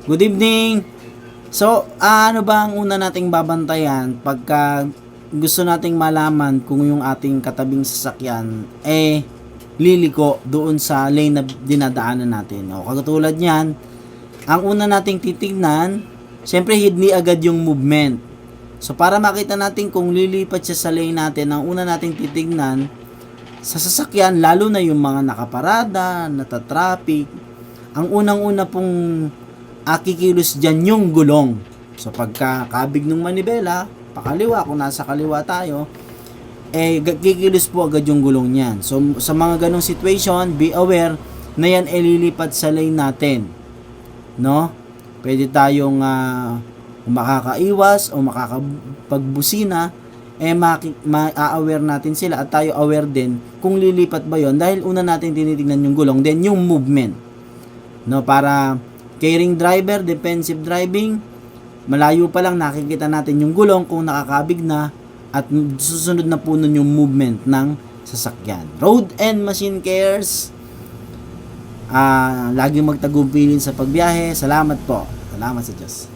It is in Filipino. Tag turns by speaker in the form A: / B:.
A: Good evening. So, ano ba ang una nating babantayan pagka gusto nating malaman kung yung ating katabing sasakyan liliko doon sa lane na dinadaanan natin? O, katulad niyan, ang una nating titignan, syempre hindi agad yung movement. So, para makita natin kung lilipat siya sa lane natin, ang una nating titignan sa sasakyan, lalo na yung mga nakaparada, natatraffic, ang unang-una pong kikilos dyan yung gulong. So pagkakabig ng manibela, pakaliwa, kung nasa kaliwa tayo, kikilos po agad yung gulong niyan. So sa mga ganong situation, be aware na yan lilipat sa lane natin. No? Pwede tayong makakaiwas o makakapagbusina, ma-aware natin sila at tayo aware din kung lilipat ba yon, dahil una natin tinitingnan yung gulong, then yung movement. No, para caring driver, defensive driving, malayo pa lang nakikita natin yung gulong kung nakakabig na, at susunod na po nun yung movement ng sasakyan. Road and Machine Cares, laging magtagumpilin sa pagbiyahe. Salamat po. Salamat sa Diyos.